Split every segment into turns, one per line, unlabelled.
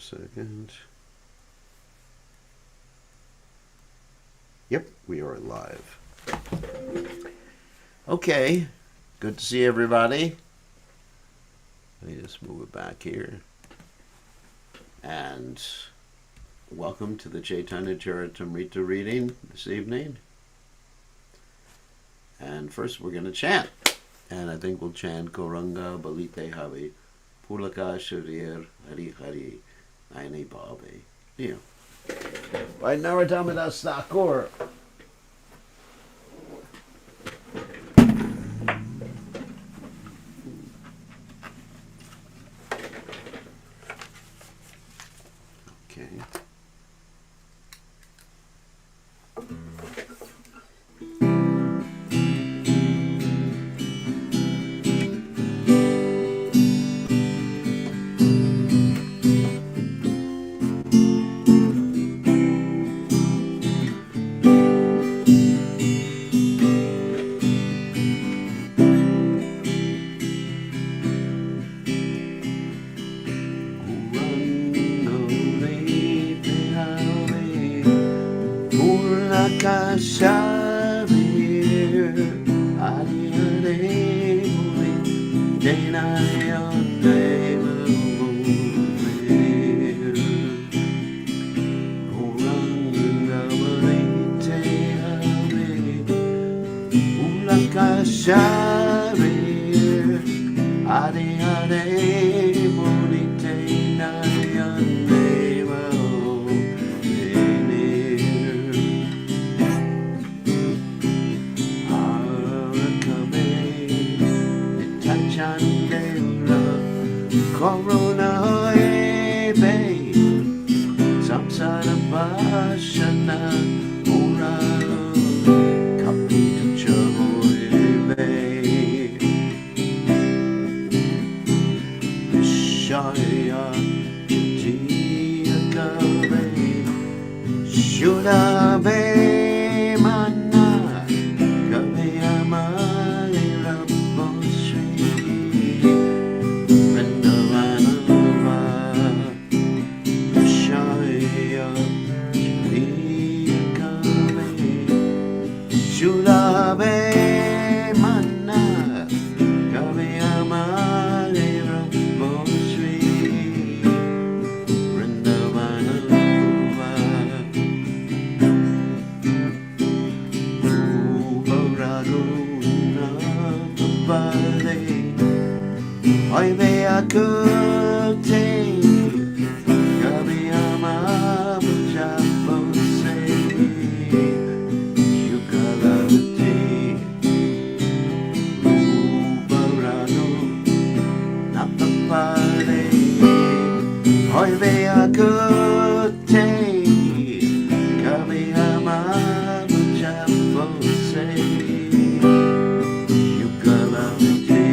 second. Yep, we are live. Okay, good to see everybody. Let me just move it back here. And welcome to the Caitanya Caritamrta reading this evening. And first we're going to chant. And I think we'll chant Gauranga Balite Havi Pulaka Sharir Hari Hari Aini Bhavi. Yeah. By Narottam Das Thakur. Okay. Shavir Adi Ade Muli Dena Yonde Muvir Uranga Balite Ave Ulaka Shavir Adi Ade Muli Dena Yonde Corona ebe samsara bashana ora kapitu chahoebe shaya chitiya kave shulabe mana kave amale rabosri Shulabe mana kave amale rabosri Vrindavana Uvaraguna Pade Oive akute kave amamu japose Hoy vea kutte kami amamu japose yukalamite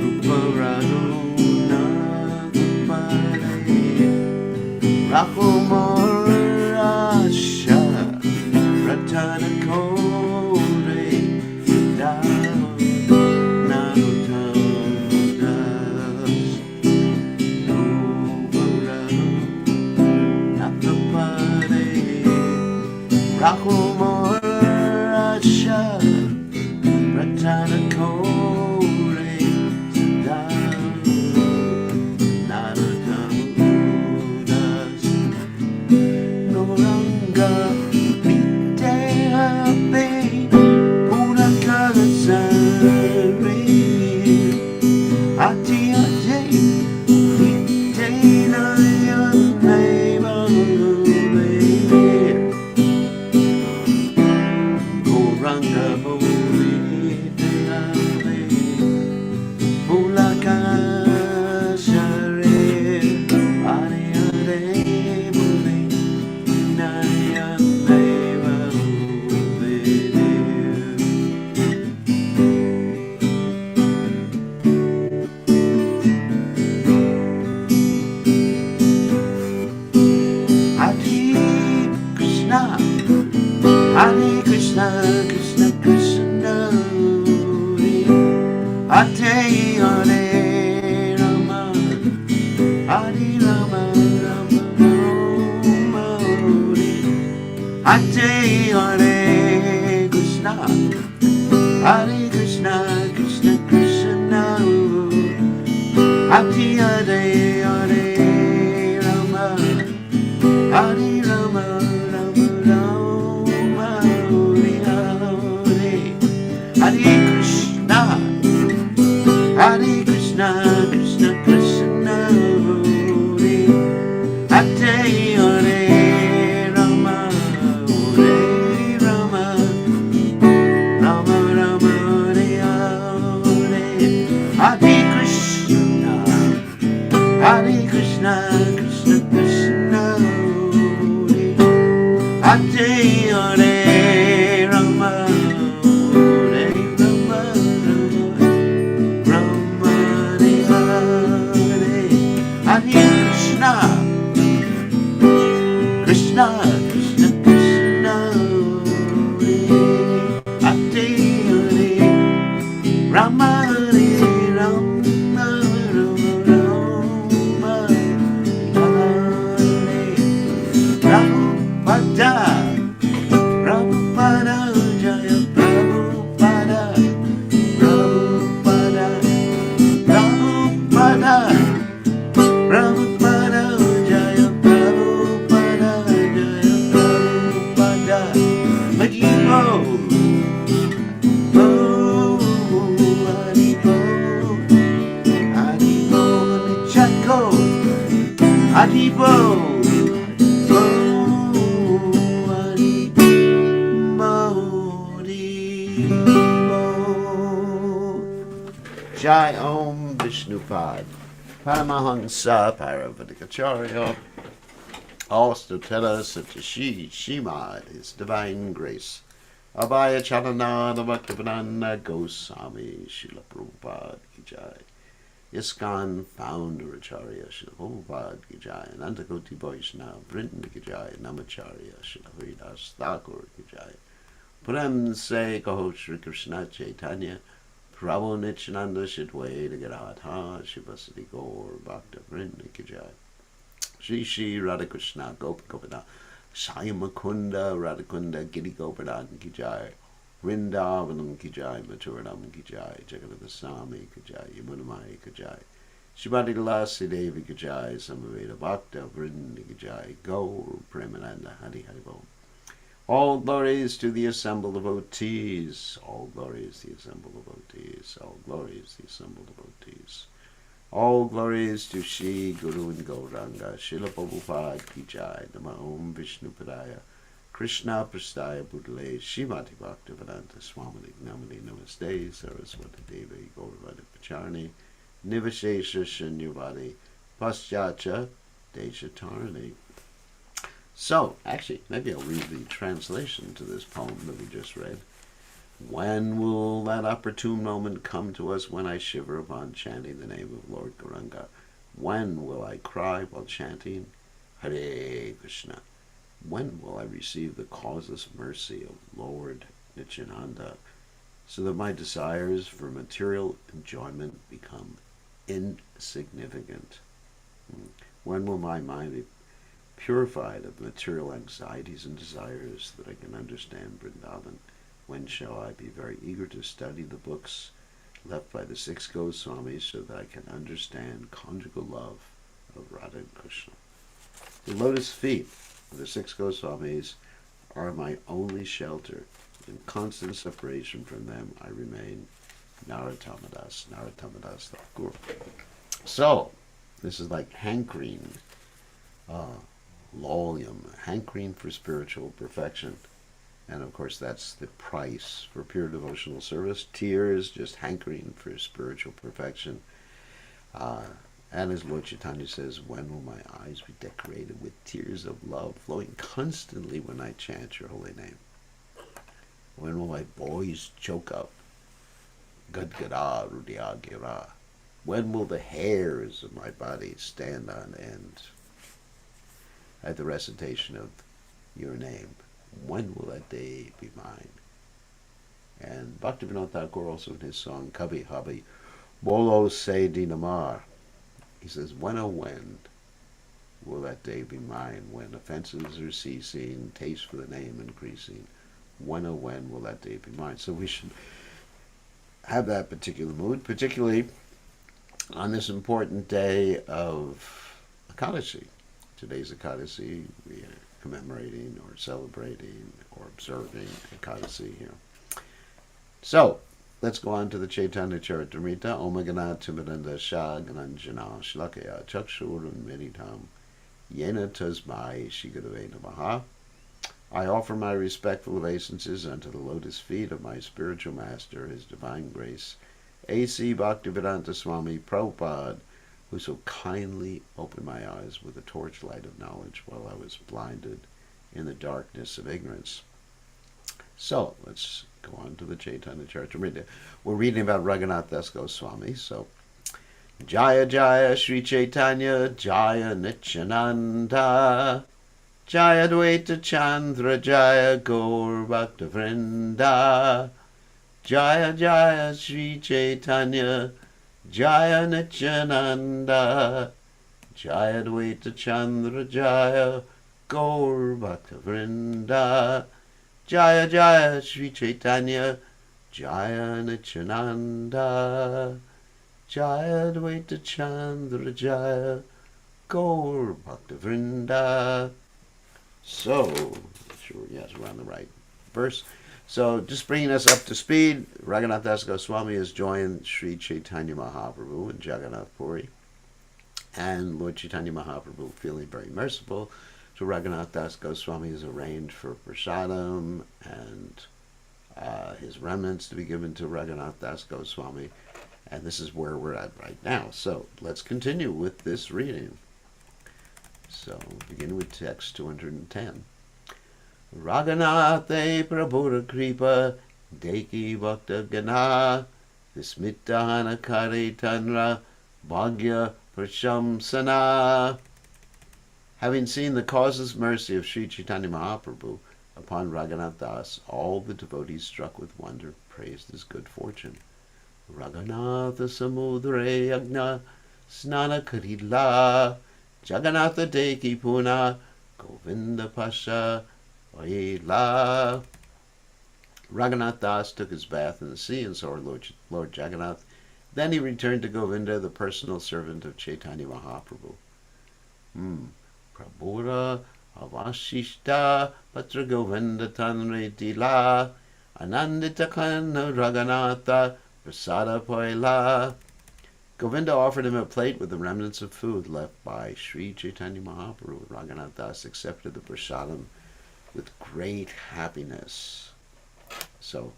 ruparano nagupare rakumorasha ratana kore down Rakumorasha Ratana Kore Sadam Naradamudas Noranga Mite Abe Punakasari Ati Ate Mite Nayan Neva Ranga Boli Deave Pulaka Share Ade Ade Boli Nayan Deva Hare Krishna, Krishna Krishna, Hare Hare Rama, Ate Hare Krishna, Hare Krishna, Krishna Krishna, Ate Hare Hare Rama, Hare Rama, Rama Rama, Hare Hare, Hare Krishna, Hare Krishna, Krishna Krishna, Hare Hare Rama, Hare Rama, Rama Rama, Hare Krishna, Hare Krishna, Krishna Krishna, Hare Hare Rama, Hare Rama, Rama Hare Krishna, Krishna Krishna Krishna, Hare Hare Rama, Hare Rama, Rama Hare Prabhupada, Prabhupada Jaya Prabhupada, Prabhupada, Prabhupada, Prabhupada Jaya Prabhupada, Jaya Prabhupada, Haribo, Haribo, Haribo, Nichako, Haribo, Jai Om Vishnupad Paramahansa Paravatikacharya Astotela Satashi Shimad, His Divine Grace Abhaya Charanada Bhaktivedanta Goswami Srila Prabhupada Ki Jai, ISKCON Founder Acharya Srila Prabhupada Ki Jai, Anantakoti Vaishnava Vrinda Ki Jai, Namacharya Srila Haridas Thakur Ki Jai, Prem Se Kaho Shri Krishna Caitanya Prabhu Nityananda Shidwaita Gadadha Shivasati Gaur Bhakta Vrinda Ki Jai, Shri Shri Radhakrishna Gopagopada Shyamakunda Radhakunda Giri Govardhan Ki Jai, Vrindavanam Ki Jai, Maturanam Ki Jai, Jagadasami Ki Jai, Yamunamai Ki Jai, Shrimati Lasi Devi Ki Jai, Samaveda Bhakta Vrinda Ki Jai, Gaur Premananda Hari Hari Bol. All glories to the assembled devotees, all glories the assembled devotees, all glories the assembled devotees. All glories to Shri Guru and Gauranga, Srila Prabhupada Ki Jai, Nama Om Vishnupadaya, Krishna Prastaya Budale, Shrimati Bhaktivedanta Swami Namani Namaste, Saraswati Devi Gauravada Pacharni, Nivashesha Shanyavadi, Paschatya Deshatarni. So, actually, maybe I'll read the translation to this poem that we just read. When will that opportune moment come to us when I shiver upon chanting the name of Lord Gauranga? When will I cry while chanting Hare Krishna? When will I receive the causeless mercy of Lord Nityananda so that my desires for material enjoyment become insignificant? When will my mind be purified of material anxieties and desires that I can understand Vrindavan? When shall I be very eager to study the books left by the 6 Goswamis so that I can understand conjugal love of Radha and Krishna? The lotus feet of the 6 Goswamis are my only shelter. In constant separation from them I remain Naratamadas Thakur. So, this is like hankering, lolium, hankering for spiritual perfection. And of course that's the price for pure devotional service. Tears, just hankering for spiritual perfection. And as Lord Caitanya says, when will my eyes be decorated with tears of love flowing constantly when I chant your holy name? When will my boys choke up? Gadgada Rudya Gira. When will the hairs of my body stand on end at the recitation of your name? When will that day be mine? And Bhaktivinoda Thakur also in his song Kabhi Habhi Bolo Se Dinamar, he says, when oh when will that day be mine? When offenses are ceasing, taste for the name increasing, when oh when will that day be mine? So we should have that particular mood, particularly on this important day of Ekadashi. Today's Ekadashi, we are commemorating or celebrating or observing Ekadashi here. So, let's go on to the Caitanya Caritamrta. Om Gana Timiranda Shah Gananjana Shlakaya Chakshuram Minitam Yena Tasmai Shigurave Namaha. I offer my respectful obeisances unto the lotus feet of my spiritual master, His Divine Grace, A.C. Bhaktivedanta Swami Prabhupada, who so kindly opened my eyes with the torchlight of knowledge while I was blinded in the darkness of ignorance. So, let's go on to the Caitanya Caritamrta. We're reading about Raghunath Das Goswami, so Jaya Jaya Sri Caitanya Jaya Nityananda Jaya Dvaita Chandra Jaya Gaur Bhakta Vrinda Jaya Jaya Sri Caitanya Jaya Nityananda Jaya Dvaita Chandra Jaya Gaur Bhakta Vrinda Jaya Jaya Sri Caitanya Jaya Nityananda Jaya Dvaita Chandra Jaya Gaur Bhakta Vrinda. So, sure, yes, we're on the right verse. So, just bringing us up to speed, Raghunath Das Goswami has joined Sri Caitanya Mahaprabhu in Jagannath Puri. And Lord Chaitanya Mahaprabhu, feeling very merciful to Raghunath Das Goswami, has arranged for prasadam and his remnants to be given to Raghunath Das Goswami. And this is where we're at right now. So, let's continue with this reading. So, begin with text 210. Raghunath Prabhura Kripa Deki Bhakta Gana Vismitahana Caritamrta Bhagya Prashamsana. Having seen the causeless mercy of Sri Chaitanya Mahaprabhu upon Raghunath Das, all the devotees struck with wonder praised his good fortune. Raghunatha Samudre Agna Snana Karila Jagannatha Deki Puna Govinda Pasha Oila. Raghunath Das took his bath in the sea and saw Lord Jagannath. Then he returned to Govinda, the personal servant of Chaitanya Mahaprabhu. Prabhura Avashishta Patra Govinda Tanre Dila Anandita Kana Raghunatha Prasada Poila. Govinda offered him a plate with the remnants of food left by Sri Chaitanya Mahaprabhu. Raghunath Das accepted the prasadam with great happiness. So,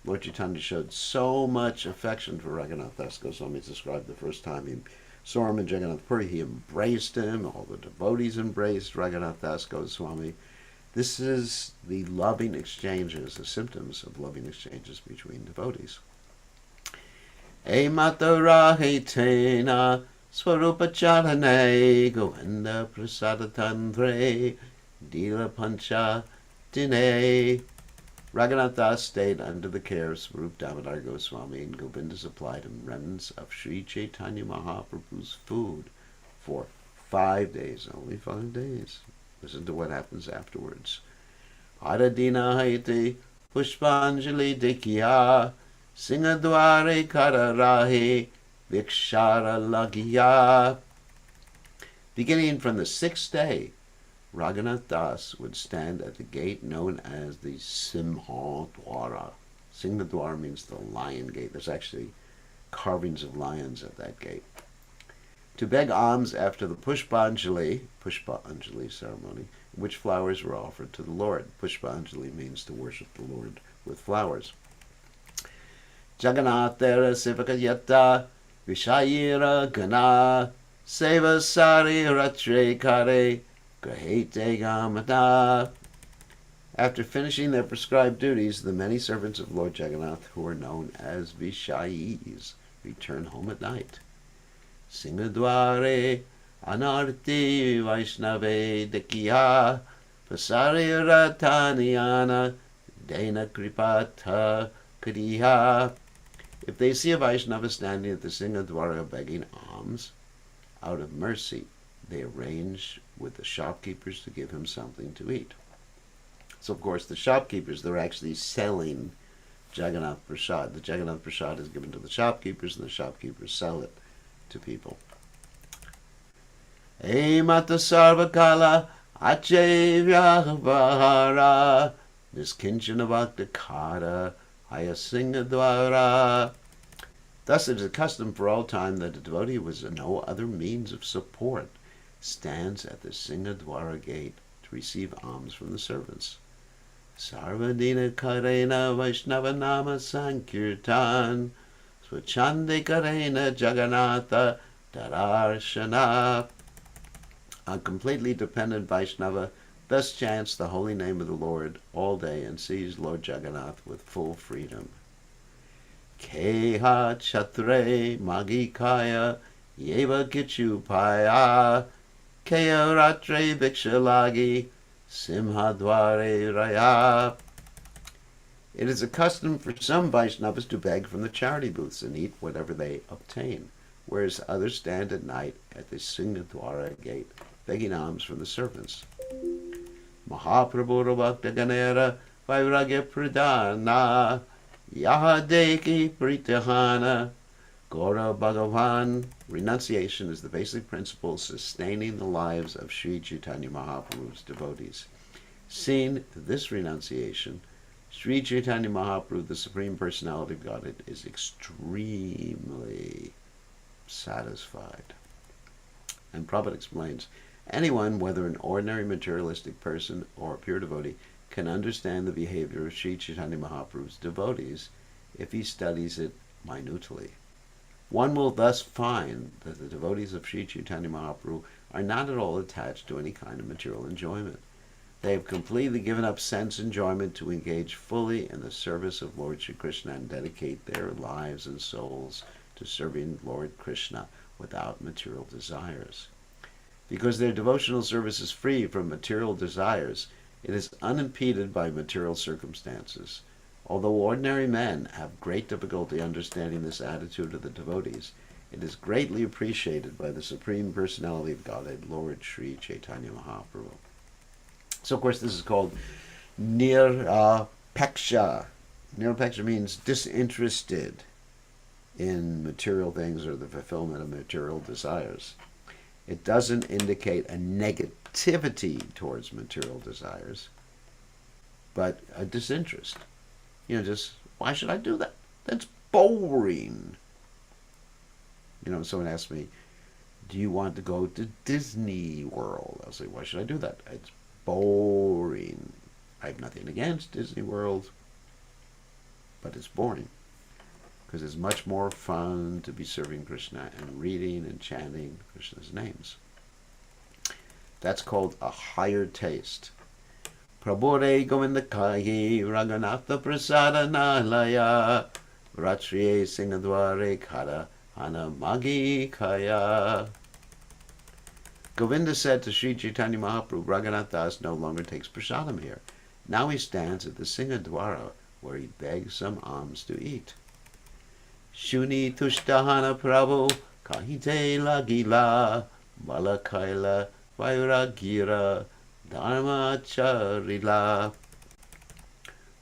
Lord Chaitanya showed so much affection for Raghunath Das Goswami. It's described the first time he saw him in Jagannath Puri. He embraced him. All the devotees embraced Raghunath Das Goswami. This is the loving exchanges, the symptoms of loving exchanges between devotees. E matara hetena swarupa charane Govinda prasada tandre dila pancha dine. Raghunath Das stayed under the care of Swarup Damodar Goswami, and Govinda supplied him remnants of Sri Chaitanya Mahaprabhu's food for 5 days, only 5 days. Listen to what happens afterwards. Aradina haite pushpanjali dekhiya Singadware kararahe vikshara lagiya. Beginning from the 6th day, Raghunath Das would stand at the gate known as the Simha Dwara. Singadwara means the lion gate. There's actually carvings of lions at that gate. To beg alms after the Pushpanjali ceremony, in which flowers were offered to the Lord. Pushpanjali means to worship the Lord with flowers. Jagannathera Sivakayata Vishayira Gana Seva Sari Ratre Kare Grahete Gamata. After finishing their prescribed duties, the many servants of Lord Jagannath, who are known as Vishayis, return home at night. Singadware Anarti Vaishnave Dekhiya Pasari Rataniana Dena Kripata Kadiha. If they see a Vaishnava standing at the Singadwara begging alms, out of mercy, they arrange with the shopkeepers to give him something to eat. So, of course, the shopkeepers, they're actually selling Jagannath Prasad. The Jagannath Prasad is given to the shopkeepers, and the shopkeepers sell it to people. Mata Sarvakala Achevyavahara Niskinchana Bhaktakara Hayasingadwara. Thus it is a custom for all time that a devotee with no other means of support stands at the Singadwara gate to receive alms from the servants. Sarvadina Karena Vaishnava Nama Sankirtan Swachande Karena Jagannatha Dararshana. A completely dependent Vaishnava thus chants the holy name of the Lord all day and sees Lord Jagannath with full freedom. Keha Chatre Magikaya Yeva Kichupaya Keha Ratre Vikshalagi Simhadware Raya. It is a custom for some Vaishnavas to beg from the charity booths and eat whatever they obtain, whereas others stand at night at the Singadwara gate begging alms from the servants. Mahaprabhu Bhakta Ganera Vairagya Pradana Yahadeki Pritahana Gora Bhagavan. Renunciation is the basic principle sustaining the lives of Sri Chaitanya Mahaprabhu's devotees. Seeing this renunciation, Sri Chaitanya Mahaprabhu, the Supreme Personality of Godhead, is extremely satisfied. And Prabhupada explains, anyone, whether an ordinary materialistic person or a pure devotee, can understand the behavior of Sri Chaitanya Mahaprabhu's devotees if he studies it minutely. One will thus find that the devotees of Sri Chaitanya Mahaprabhu are not at all attached to any kind of material enjoyment. They have completely given up sense enjoyment to engage fully in the service of Lord Shri Krishna and dedicate their lives and souls to serving Lord Krishna without material desires. Because their devotional service is free from material desires, it is unimpeded by material circumstances. Although ordinary men have great difficulty understanding this attitude of the devotees, it is greatly appreciated by the Supreme Personality of Godhead, Lord Sri Chaitanya Mahaprabhu. So, of course, this is called nirapeksha. Nirapeksha means disinterested in material things or the fulfillment of material desires. It doesn't indicate a negativity towards material desires, but a disinterest. Just, why should I do that? That's boring. Someone asks me, do you want to go to Disney World? I'll say, why should I do that? It's boring. I have nothing against Disney World, but it's boring. Because it's much more fun to be serving Krishna and reading and chanting Krishna's names. That's called a higher taste. Prabhure Govindakayi Raghunatha Prasada Nalaya Ratriye Singadware Kara Hanamagi Kaya. Govinda said to Sri Chaitanya Mahaprabhu, Raghunath Das no longer takes prasadam here. Now he stands at the Singadwara where he begs some alms to eat. Shuni Tushtahana Prabhu Kahite Lagila Malakaila Vairagira Dharma Charila.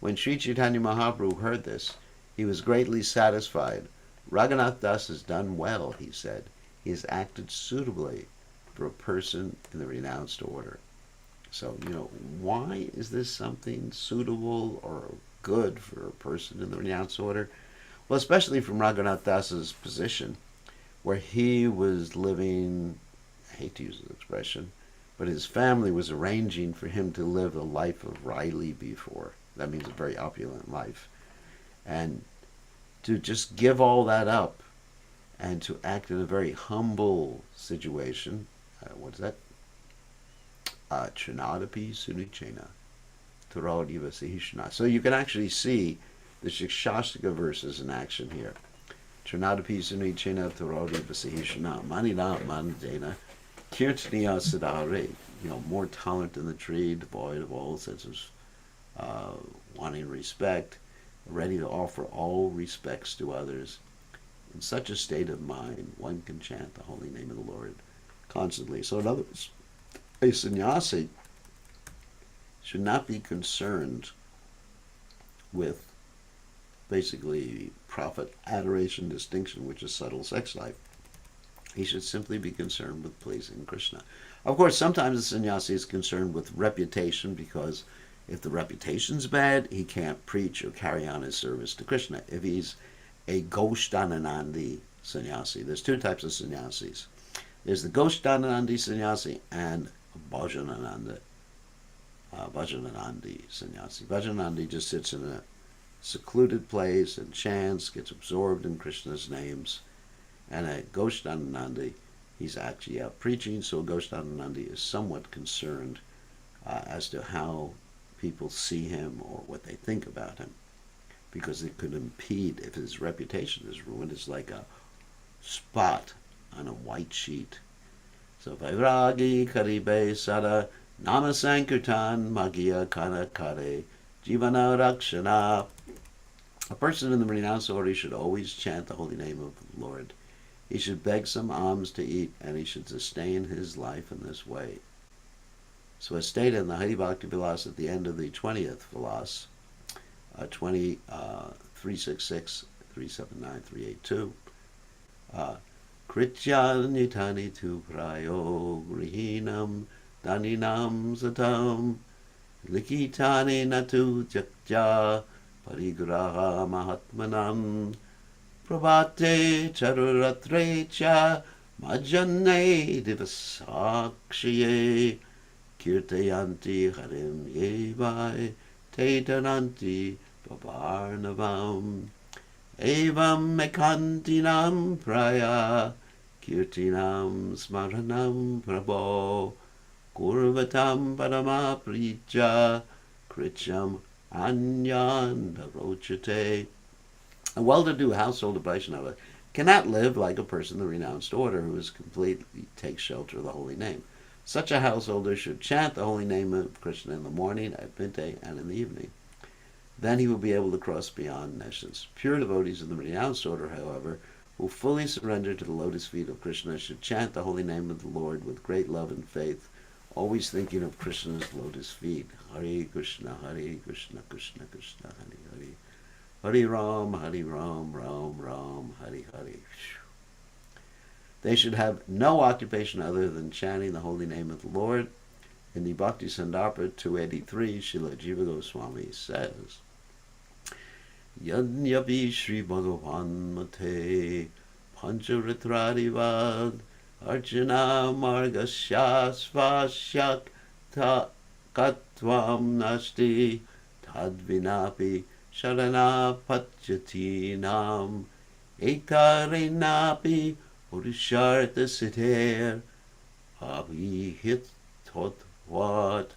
When Sri Chaitanya Mahaprabhu heard this, he was greatly satisfied. Raghunath Das has done well, he said. He has acted suitably for a person in the renounced order. So, why is this something suitable or good for a person in the renounced order? Well, especially from Raghunath Das's position, where he was living, I hate to use this expression, but his family was arranging for him to live a life of Riley before. That means a very opulent life. And to just give all that up and to act in a very humble situation, what is that? Trinadapi Sunichena. Turaudiva Sihishna. So you can actually see the Shikshastika verses in action here. Trinadapi Sunichena Turaudiva Sihishna. Manina Manadena. Kirtaniya Siddhare. More tolerant than the tree, devoid of all senses, wanting respect, ready to offer all respects to others. In such a state of mind, one can chant the holy name of the Lord constantly. So in other words, A sannyasi should not be concerned with basically profit, adoration, distinction, which is subtle sex life. He should simply be concerned with pleasing Krishna. Of course, sometimes the sannyasi is concerned with reputation, because if the reputation's bad, he can't preach or carry on his service to Krishna. If he's a Goshthananandi sannyasi, there's two types of sannyasis. There's the Goshthananandi sannyasi and Bhajananandi sannyasi. Bhajananandi just sits in a secluded place and chants, gets absorbed in Krishna's names. And at Goshthananandi, he's actually out preaching, so Goshthananandi is somewhat concerned as to how people see him or what they think about him, because it could impede, if his reputation is ruined. It's like a spot on a white sheet. So Vairagi Karibe Sada Nama Sankirtan Magya Kana Kare Jivana Rakshana. A person in the renounced order should always chant the holy name of the Lord. He should beg some alms to eat, and he should sustain his life in this way. So as stated in the Hari Bhakti Vilas at the end of the 20th Vilas, 366, 379, 382, Kritya nitani tu prayo grihinam daninam satam likitani natu jakja parigraha mahatmanam Prabhate charuratre cha majane divasakshiye kirtayanti harim yevai tetananti babarnavam evam mekantinam praya kirtinam smaranam prabho kurvatam parama prija kricham anyan darochate. A well-to-do household of Vaishnava cannot live like a person of the renounced order who is completely takes shelter of the holy name. Such a householder should chant the holy name of Krishna in the morning, at midday, and in the evening. Then he will be able to cross beyond nations. Pure devotees of the renounced order, however, who fully surrender to the lotus feet of Krishna, should chant the holy name of the Lord with great love and faith, always thinking of Krishna's lotus feet. Hare Krishna, Krishna Krishna, Hare Hare. Hari Ram, Ram Ram, Hari Hari. They should have no occupation other than chanting the holy name of the Lord. In the Bhakti Sandarpa 283, Srila Jiva Goswami says, Yadnyapi Shri Bhagavan Mate Pancharitradivad Arjuna Marga Shasvashyak Katvam Nasti Tadvinapi Sharana Pachyati Nam Ekarenapi Purushartha Siddher Abhihit Totvat.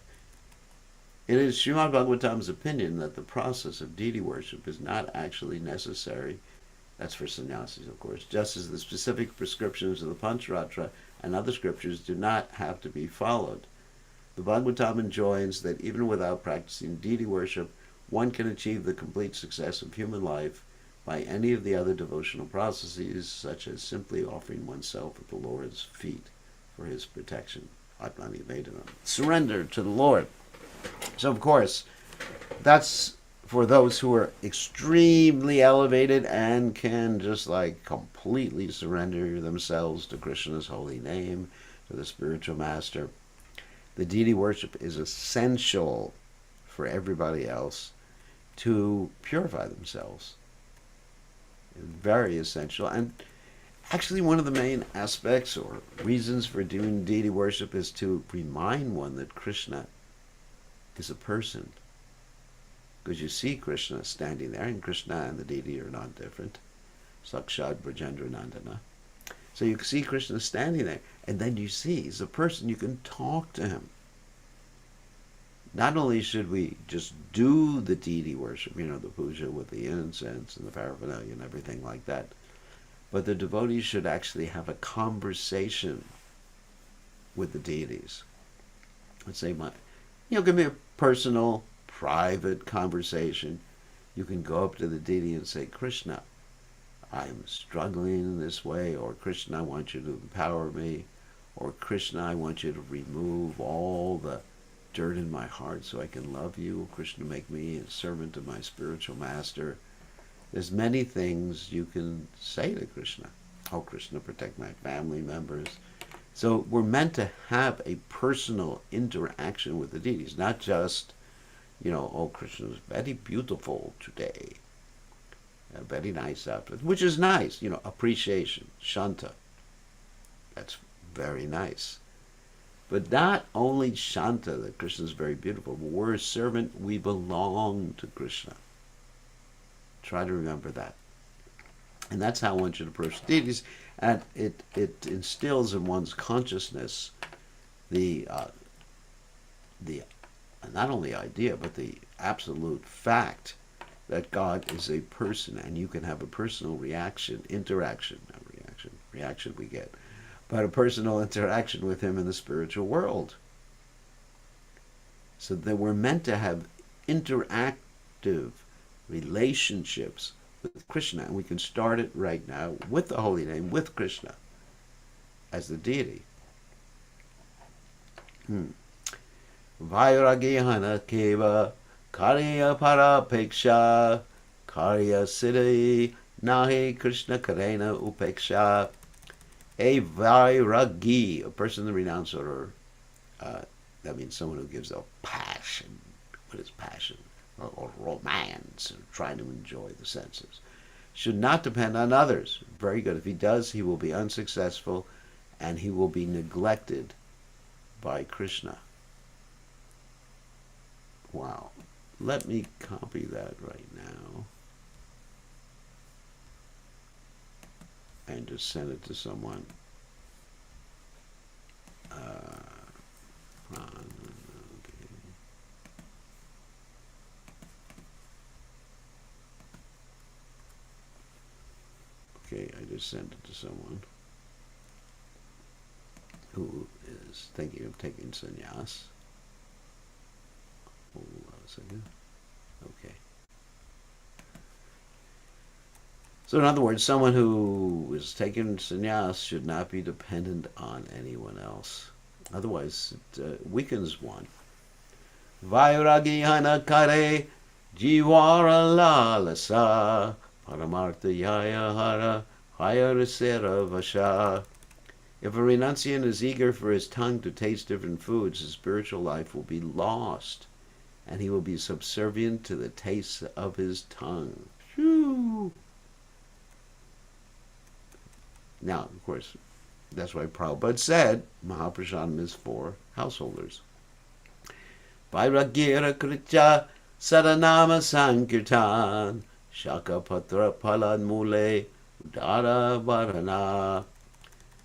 It is Srimad Bhagavatam's opinion that the process of deity worship is not actually necessary. That's for sannyasis, of course, just as the specific prescriptions of the Pancharatra and other scriptures do not have to be followed. The Bhagavatam enjoins that even without practicing deity worship, one can achieve the complete success of human life by any of the other devotional processes, such as simply offering oneself at the Lord's feet for his protection. Surrender to the Lord. So, of course, that's for those who are extremely elevated and can just like completely surrender themselves to Krishna's holy name, to the spiritual master. The deity worship is essential for everybody else to purify themselves. Very essential. And actually one of the main aspects or reasons for doing deity worship is to remind one that Krishna is a person. Because you see Krishna standing there, and Krishna and the deity are not different. Sakshat Brajendra Nandana. So you see Krishna standing there, and then you see he's a person. You can talk to him. Not only should we just do the deity worship, the puja with the incense and the paraphernalia and everything like that, but the devotees should actually have a conversation with the deities. Let's say, give me a personal, private conversation. You can go up to the deity and say, Krishna, I'm struggling in this way, or Krishna, I want you to empower me, Or Krishna, I want you to remove all the dirt in my heart so I can love you. Krishna, make me a servant of my spiritual master. There's many things you can say to Krishna. Oh, Krishna, protect my family members. So we're meant to have a personal interaction with the deities, not just, oh, Krishna's very beautiful today. A very nice outfit, which is nice, appreciation, shanta. That's very nice. But not only shanta, that Krishna is very beautiful, but we're a servant, we belong to Krishna. Try to remember that. And that's how one should approach the deities. And it instills in one's consciousness the not only idea, but the absolute fact that God is a person, and you can have a personal reaction we get, but a personal interaction with him in the spiritual world. So that we're meant to have interactive relationships with Krishna, and we can start it right now with the holy name, with Krishna as the deity. Vairagihana keva karya parapeksha karya siddhi nahi Krishna karena upeksha. A vairagi, a person in the renounced order, that means someone who gives a passion. What is passion? Or romance, or trying to enjoy the senses. Should not depend on others. Very good. If he does, he will be unsuccessful, and he will be neglected by Krishna. Wow. Let me copy that right now and just send it to someone. Okay, I just sent it to someone who is thinking of taking sannyas. Hold on a second. Okay. So in other words, someone who is taking sannyas should not be dependent on anyone else. Otherwise, it weakens one. Vairagihana kare jivara lalasa Paramartha yaya hara hayarasera vasha. If a renunciant is eager for his tongue to taste different foods, his spiritual life will be lost, and he will be subservient to the taste of his tongue. Phew. Now, of course, that's why Prabhupada said Mahaprasadam is for householders. Vairagira kritya saranama sankirtan Shaka patra palad mule udara varana.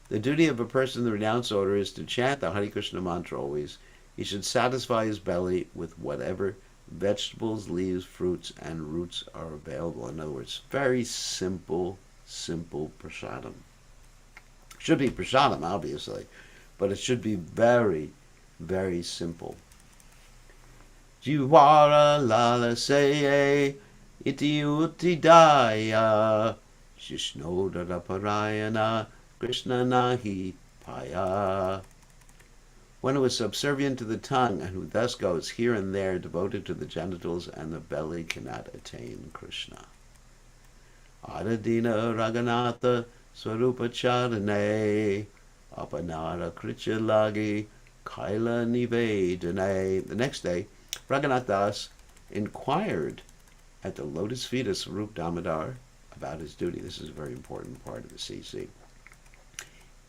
The duty of a person in the renounced order is to chant the Hare Krishna mantra always. He should satisfy his belly with whatever vegetables, leaves, fruits, and roots are available. In other words, very simple prasadam. Should be prasadam, obviously, but it should be very, very simple. Jivara lala seye iti uttidaya shishnodara parayana Krishna nahi paya. One who is subservient to the tongue and who thus goes here and there devoted to the genitals and the belly cannot attain Krishna. Adadina raganatha swarupa charane apanara krichalagi kaila nivedane. The next day, Raghunath Das inquired at the lotus feet of Swarup Damodar about his duty. This is a very important part of the CC.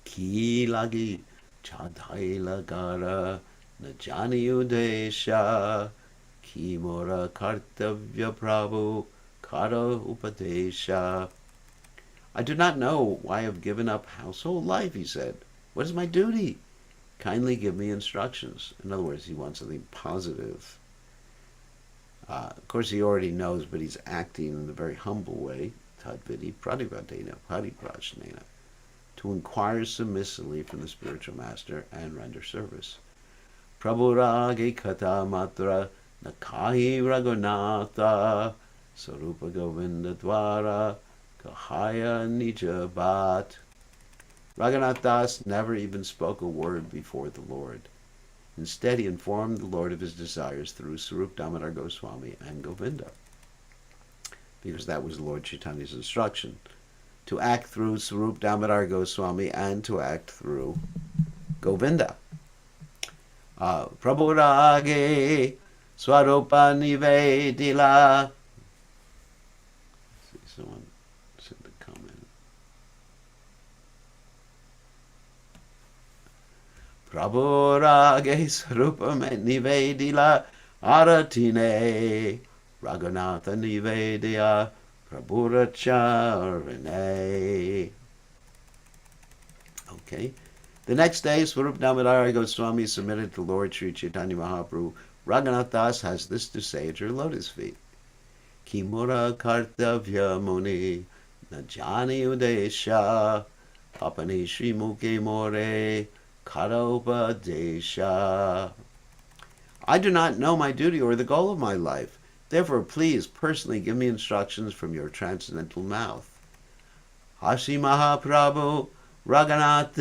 Ki lagi chadhaila gara najani udesha ki mora kartavya prabhu kara upadesha. I do not know why I have given up household life, he said. What is my duty? Kindly give me instructions. In other words, he wants something positive. Of course, he already knows, but he's acting in a very humble way. Tadvidi pradivadena pariprajnena. To inquire submissively from the spiritual master and render service. Prabhuragi kata matra nakahi raghunatha sarupa govinda dwara kahaya nija bhat. Raghunath Das never even spoke a word before the Lord. Instead, he informed the Lord of his desires through Swarup Damodar Goswami and Govinda, because that was Lord Chaitanya's instruction, to act through Swarup Damodar Goswami and to act through Govinda. Prabhu Rage Swarupa Nivedila. See, someone sent a comment. Prabhu Rage Swarupa Nivedila Aratine Raghunatha Nivedya Prabhu Charane. Okay. The next day, Swarup Damodar Goswami submitted to Lord Sri Chaitanya Mahaprabhu. Raghunath Das has this to say at your lotus feet. Kimura kartavya muni najani udesha papani shri mukhe more karopa desha. I do not know my duty or the goal of my life. Therefore, please personally give me instructions from your transcendental mouth. Hashi Mahaprabhu Raghunath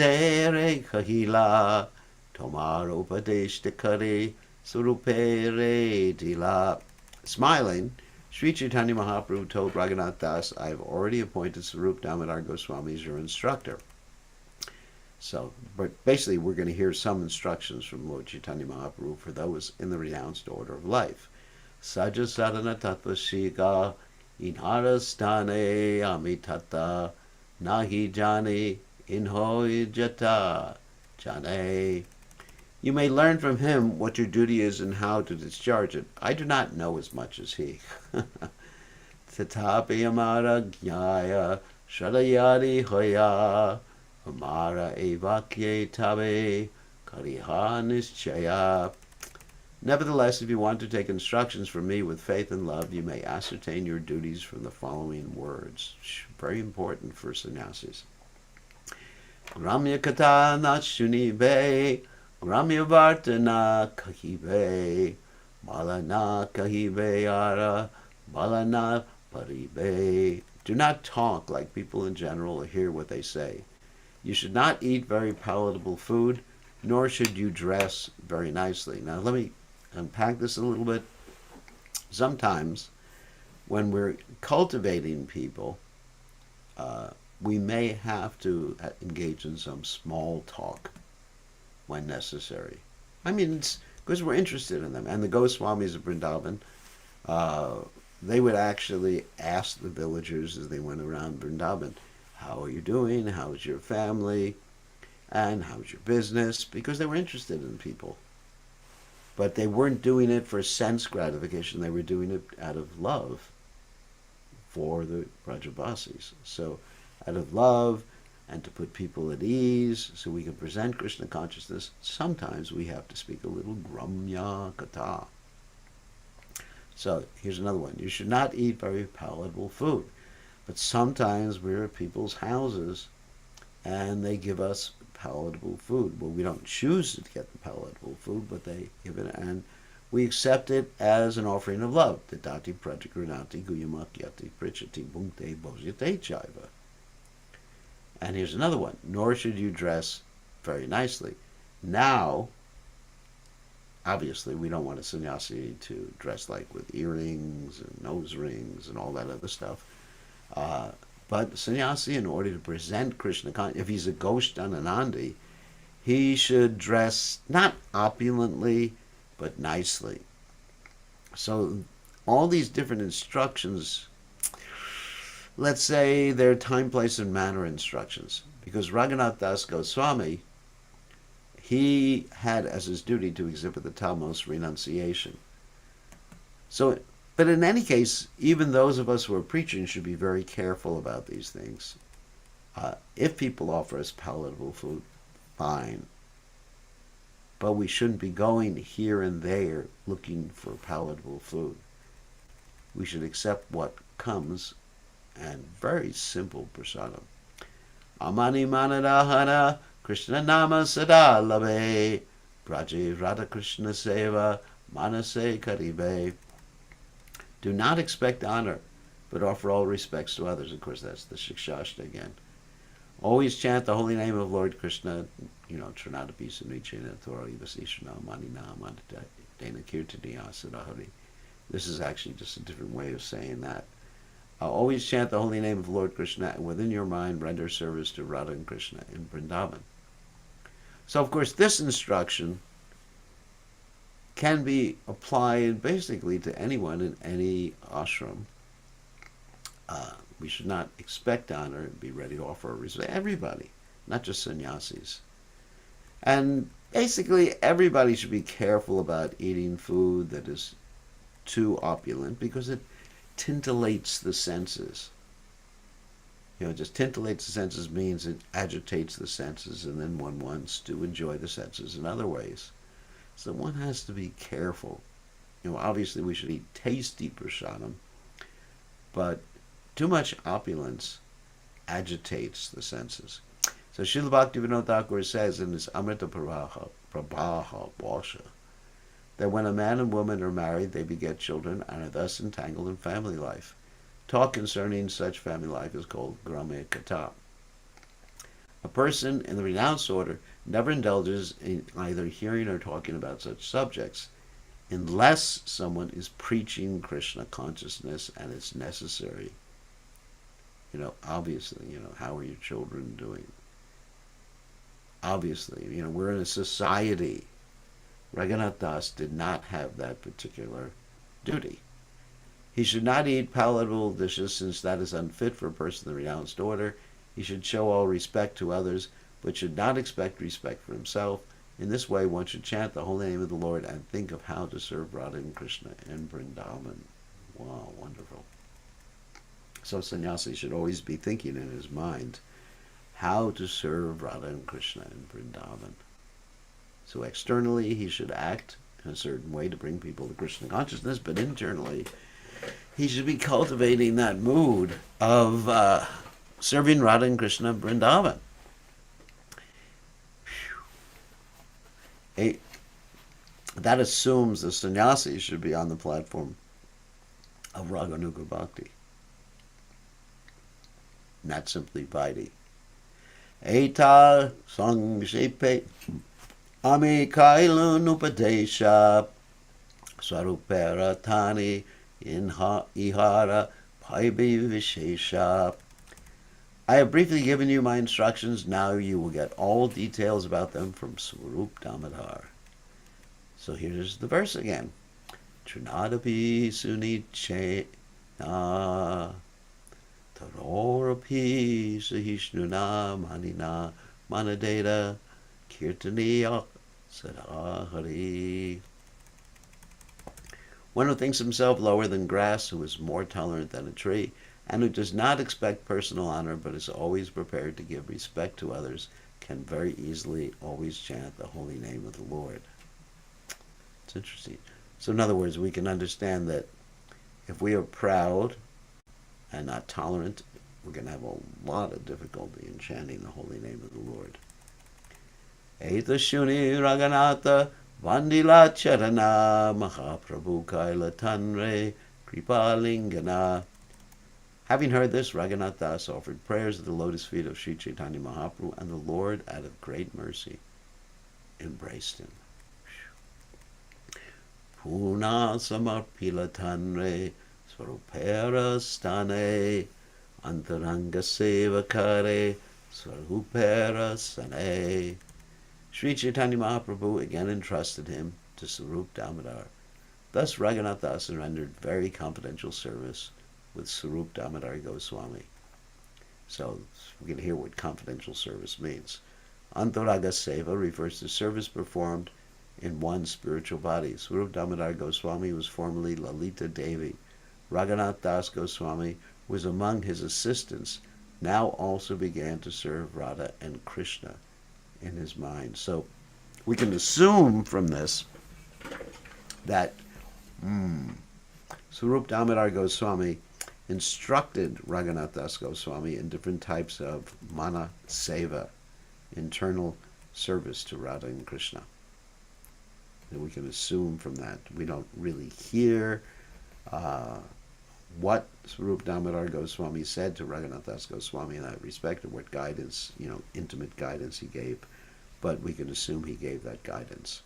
Kahila Tomar Upadesh Kare Surupere Dila. Smiling, Sri Chaitanya Mahaprabhu told Raghunath Das, I have already appointed Swarup Damodar Goswami as your instructor. So, but basically we're going to hear some instructions from Lord Chaitanya Mahaprabhu for those in the renounced order of life. Saja Sadhana Tattva Shika Inharastane Amitata Nahi Jani Inhoi Jata Jane. You may learn from him what your duty is and how to discharge it. I do not know as much as he. Tatapi Amara Jnaya Shadayadi Hoya Amara Evakye Tabe Kariha Nischaya. Nevertheless, if you want to take instructions from me with faith and love, you may ascertain your duties from the following words. Very important for sannyasis. Gramya kata na shunibe, gramya vartana kahibe, malana kahibe ara, malana paribe. Do not talk like people in general or hear what they say. You should not eat very palatable food, nor should you dress very nicely. Now let me unpack this a little bit. Sometimes when we're cultivating people, we may have to engage in some small talk when necessary. I mean, it's because we're interested in them. And the Goswamis of Vrindavan, they would actually ask the villagers as they went around Vrindavan, how are you doing? How's your family? And how's your business? Because they were interested in people. But they weren't doing it for sense gratification. They were doing it out of love for the Brajavasis. So out of love and to put people at ease so we can present Krishna consciousness, sometimes we have to speak a little gramya kata. So here's another one. You should not eat very palatable food. But sometimes we're at people's houses and they give us palatable food. Well, we don't choose to get the palatable food, but they give it, and we accept it as an offering of love. Tadati pratikranati guyamakyati prichati bhunkte bhosyate chaiva. And here's another one. Nor should you dress very nicely. Now, obviously, we don't want a sannyasi to dress like with earrings and nose rings and all that other stuff. But sannyasi, in order to present Krishna, if he's a Goshthananandi, he should dress not opulently, but nicely. So all these different instructions, let's say they're time, place, and manner instructions. Because Raghunath Das Goswami, he had as his duty to exhibit the topmost renunciation. So, but in any case, even those of us who are preaching should be very careful about these things. If people offer us palatable food, fine. But we shouldn't be going here and there looking for palatable food. We should accept what comes, and very simple prasadam. Amani manadahana Krishna nama sada labe Braje Radha Krishna seva manase karibe. Do not expect honor, but offer all respects to others. Of course, that's the Shikshashta again. Always chant the holy name of Lord Krishna, Trinadapi Sunichena Tori Vasishana Manina Dana Kirtaniya Sadahari. This is actually just a different way of saying that. Always chant the holy name of Lord Krishna, and within your mind render service to Radha and Krishna in Vrindavan. So, of course, this instruction can be applied basically to anyone in any ashram. We should not expect honor and be ready to offer respect. Everybody, not just sannyasis. And basically, everybody should be careful about eating food that is too opulent because it tintillates the senses. Just tintillates the senses means it agitates the senses, and then one wants to enjoy the senses in other ways. So one has to be careful. Obviously we should eat tasty prasadam, but too much opulence agitates the senses. So Srila Bhaktivinoda Thakur says in his Amrita Prabha Bhasha that when a man and woman are married, they beget children and are thus entangled in family life. Talk concerning such family life is called Grame Kata. A person in the renounced order never indulges in either hearing or talking about such subjects unless someone is preaching Krishna consciousness and it's necessary. Obviously, how are your children doing? Obviously, we're in a society. Raghunath Das did not have that particular duty. He should not eat palatable dishes since that is unfit for a person in the renounced order. He should show all respect to others, but should not expect respect for himself. In this way, one should chant the holy name of the Lord and think of how to serve Radha and Krishna in Vrindavan. Wow, wonderful. So sannyasi should always be thinking in his mind how to serve Radha and Krishna in Vrindavan. So externally, he should act in a certain way to bring people to Krishna consciousness, but internally, he should be cultivating that mood of serving Radha and Krishna in Vrindavan. That assumes the sannyasi should be on the platform of Raganuga Bhakti, not simply Vaidhi. Eta Sangshepe Ami Kailun Upadesha Swarupera Tani Ihara Paibi Vishesha. I have briefly given you my instructions. Now you will get all details about them from Swarup Damodar. So here's the verse again. Trinadapi Suniche Na Tarorapi Sahishnuna Manina Manadeta Kirtaniya Sadahari. One who thinks himself lower than grass, who is more tolerant than a tree, and who does not expect personal honor but is always prepared to give respect to others, can very easily always chant the holy name of the Lord. It's interesting. So in other words, we can understand that if we are proud and not tolerant, we're going to have a lot of difficulty in chanting the holy name of the Lord. Eta Shuni Raganatha Vandila Charana Mahaprabhu Kaila Tanre Kripalingana. Having heard this, Raghunath Das offered prayers at the lotus feet of Sri Caitanya Mahaprabhu, and the Lord, out of great mercy, embraced him. Puna Samarpila Tanre Swarupera Stane Antaranga Sevakare Swarupera Sane. Sri Caitanya Mahaprabhu again entrusted him to Swarup Damodar. Thus Raghunath Das rendered very confidential service with Swarup Damodar Goswami. So we're going to hear what confidential service means. Antaraga Seva refers to service performed in one spiritual body. Swarup Damodar Goswami was formerly Lalita Devi. Raghunath Das Goswami was among his assistants, now also began to serve Radha and Krishna in his mind. So we can assume from this that Swarup Damodar Goswami instructed Raghunath Das Goswami in different types of mana seva, internal service to Radha and Krishna. And we can assume from that. We don't really hear what Swarup Damodar Goswami said to Raghunath Das Goswami in that respect, or what guidance, intimate guidance he gave, but we can assume he gave that guidance.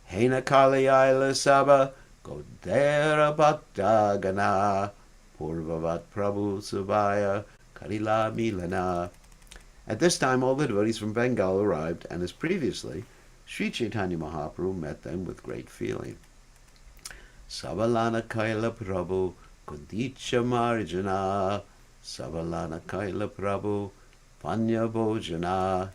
Hena Kali Aila Saba Godera Bhakta Gana Purvavat Prabhu Subhaya Karila Milana. At this time, all the devotees from Bengal arrived, and as previously, Sri Chaitanya Mahaprabhu met them with great feeling. Savalana Kaila Prabhu Kundicha Marjana Savalana Kaila Prabhu Panya Bhojana.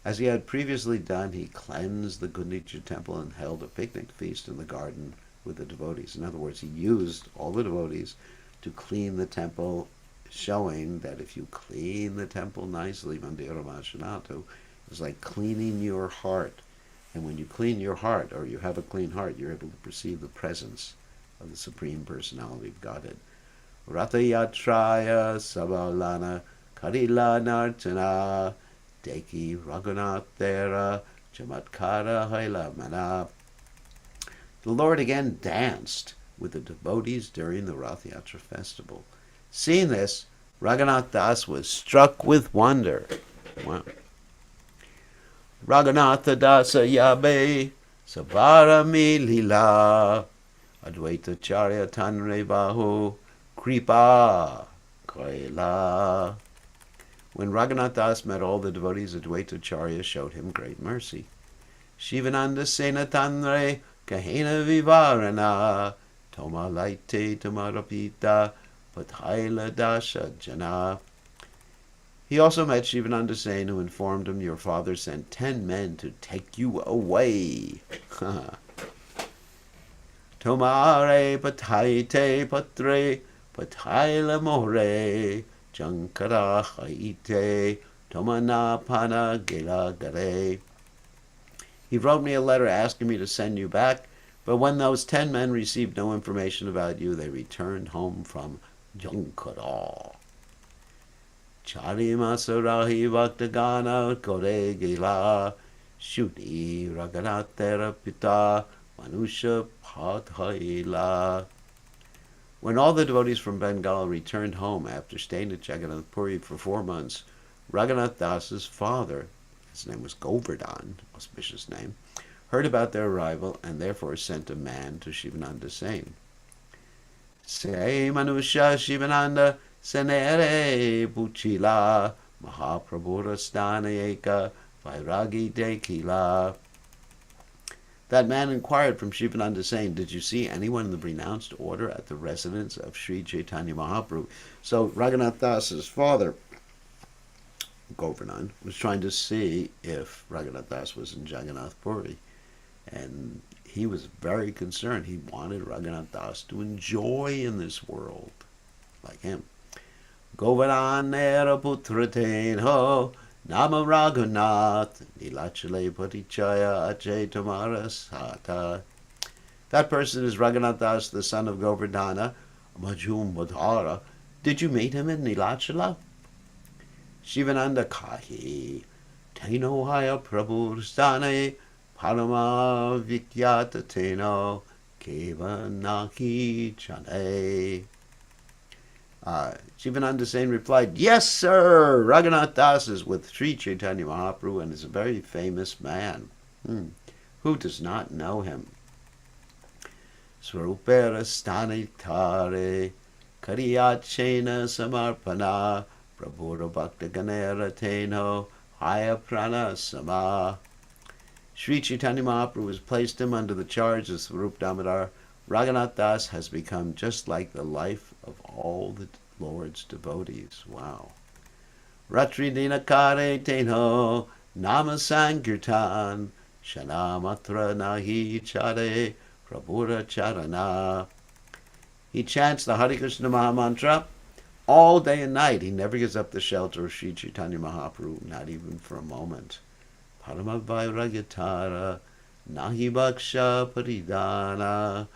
As he had previously done, he cleansed the Gundicha temple and held a picnic feast in the garden with the devotees. In other words, he used all the devotees to clean the temple, showing that if you clean the temple nicely, Mandira Mashanatu, it's like cleaning your heart. And when you clean your heart, or you have a clean heart, you're able to perceive the presence of the Supreme Personality of Godhead. Ratayatraya Savalana Karila Nartana Deki Raghunathera Chamatkara Hailamana. The Lord again danced with the devotees during the Rath Yatra festival. Seeing this, Raghunath Das was struck with wonder. Wow. Raghunatha Dasa Yabe Savarami Lila Advaita Charya Tanre Bahu Kripa Kaila. When Raghunath Das met all the devotees, Advaita Charya showed him great mercy. Shivananda Sena Tanre Kahena Vivarana Toma Laite Tamarapita Pathaila Dasha Jana. He also met Shivananda Sen, who informed him, "Your father sent 10 men to take you away." Tomare pathaite patre pathaila more jankara haite tomana pana gela gare. He wrote me a letter asking me to send you back, but when those 10 men received no information about you, they returned home from Jankara. Chari Masarahi Bhaktagana Kore Gila Shuni Raghunathera Pita Manusha Padhaila. When all the devotees from Bengal returned home after staying at Jagannath Puri for 4 months, Raghunath Das's father, his name was Govardhan, auspicious name, heard about their arrival and therefore sent a man to Shivananda Sen. Say Manusha Shivananda Senere Puchila Mahaprabhura Sthanayeka Vairagi Dekila. That man inquired from Shivananda saying, "Did you see anyone in the renounced order at the residence of Sri Chaitanya Mahaprabhu?" So Raghunath Das's father, Govardhan, was trying to see if Raghunath Das was in Jagannath Puri. And he was very concerned. He wanted Raghunath Das to enjoy in this world like him. Govardhan era putraten ho nama Raghunath nilachale patichaya ache tamara sata. That person is Raghunath Das, the son of Govardhana, Majum Badhara. Did you meet him in Nilachala? Shivananda kahi teno haya prabhu stane parama vikyata teno keva naki chane. Shivananda Sen replied, "Yes, sir, Raghunath Das is with Sri Chaitanya Mahaprabhu and is a very famous man. Who does not know him? Swarupera stani tare kariyachena samarpana prabhura bhakta ganera teno haya prana sama." Sri Chaitanya Mahaprabhu has placed him under the charge of Swarup Damodar. Raghunath Das has become just like the life of all the Lord's devotees. Wow. Ratri dinakare teno nama sankirtan shanamatra nahi chare prabhura charana. He chants the Hare Krishna Maha Mantra all day and night. He never gives up the shelter of Sri Chaitanya Mahaprabhu, not even for a moment. Paramavairagyatara nahi bhaksha paridana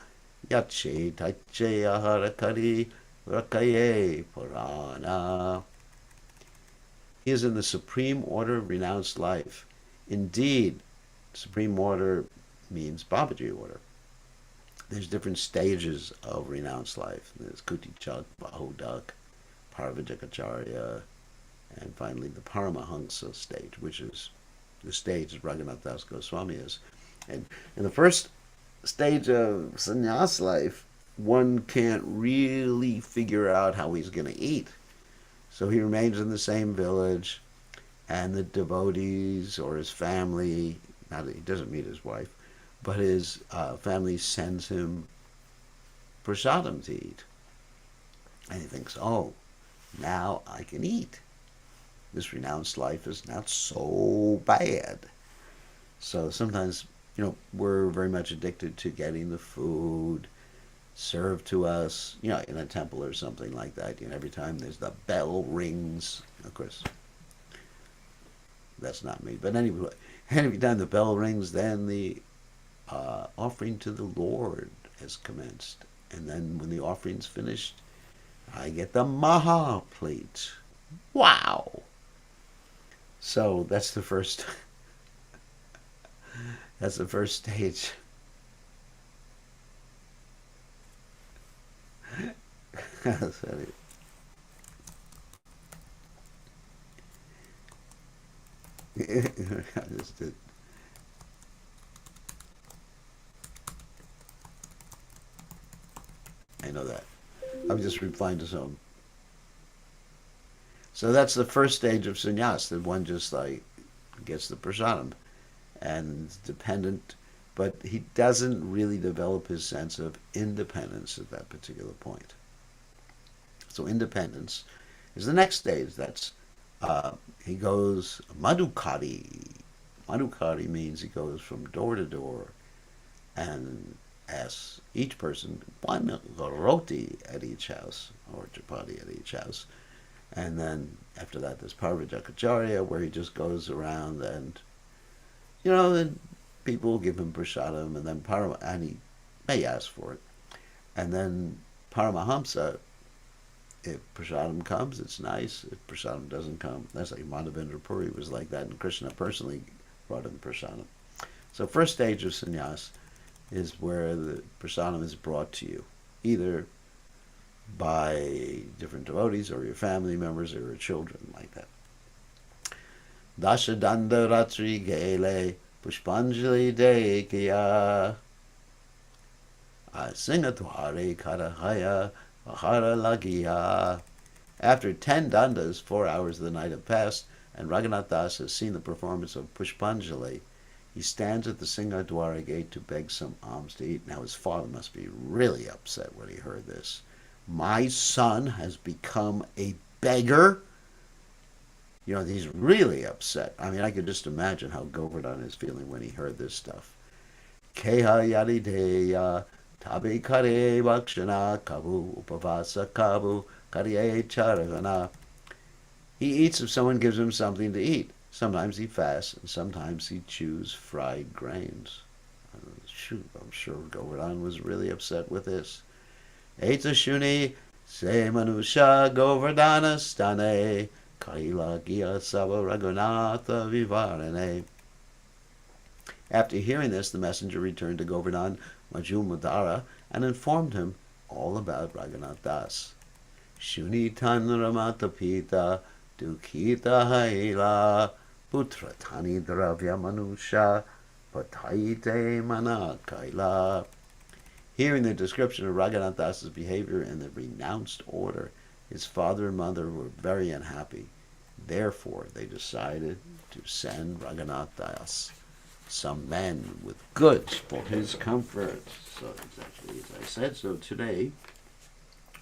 yache tache aharakari rakaye purana. He is in the supreme order of renounced life. Indeed, supreme order means Babaji order. there's different stages of renounced life. There's Kutichak, Bahodak, Parvajakacharya, and finally the Paramahansa stage, which is the stage that Raghunath Das Goswami is. And in the first stage of sannyas life, one can't really figure out how he's going to eat. So he remains in the same village, and the devotees or his family, not that he doesn't meet his wife, but his family sends him prasadam to eat. And he thinks, oh, now I can eat. This renounced life is not so bad. So sometimes, we're very much addicted to getting the food served to us, in a temple or something like that. Every time there's the bell rings, of course, that's not me. But anyway, every time the bell rings, then the offering to the Lord has commenced. And then when the offering's finished, I get the Maha plate. Wow! So that's the first. That's the first stage. I just did. I know that. I'm just replying to some. So that's the first stage of sannyas, that one just like gets the prasadam and is dependent, but he doesn't really develop his sense of independence at that particular point. So independence is the next stage. That's he goes madhukari. Madhukari means he goes from door to door and asks each person one roti at each house, or chapati at each house. And then after that, there's Parvajakacharya, where he just goes around and, then people give him prasadam, and then and he may ask for it. And then Paramahamsa, if prasadam comes, it's nice. If prasadam doesn't come, that's like Madhavendra Puri was like that, and Krishna personally brought him prasadam. So first stage of sannyas is where the prasadam is brought to you, either by different devotees or your family members or your children, like that. Dasha danda ratri gele pushpanjali dekya asingatware karahaya ahara lagiya. After 10 dandas, 4 hours of the night have passed, and Raghunath Das has seen the performance of Pushpanjali. He stands at the Singadwara gate to beg some alms to eat. Now his father must be really upset when he heard this. My son has become a beggar. He's really upset. I mean, I could just imagine how Govardhan is feeling when he heard this stuff. Keha yadideya tabi kare bakshana kabu upavasa kabu kariye charagana. He eats if someone gives him something to eat. Sometimes he fasts, and sometimes he chews fried grains. Shoot, I'm sure Govardhan was really upset with this. Eta shuni se manusha govardhana stane kaila gya sava raghunatha vivarane. After hearing this, the messenger returned to Govardhan Majumdara and informed him all about Raghunath Das. Shuni tan ramata pita dukita haila putra tani dravya manusha pataite mana kaila. Hearing the description of Raghunath Das's behavior in the renounced order, his father and mother were very unhappy. Therefore, they decided to send Raghunath Das some men with goods for his comfort. So exactly as I said. So today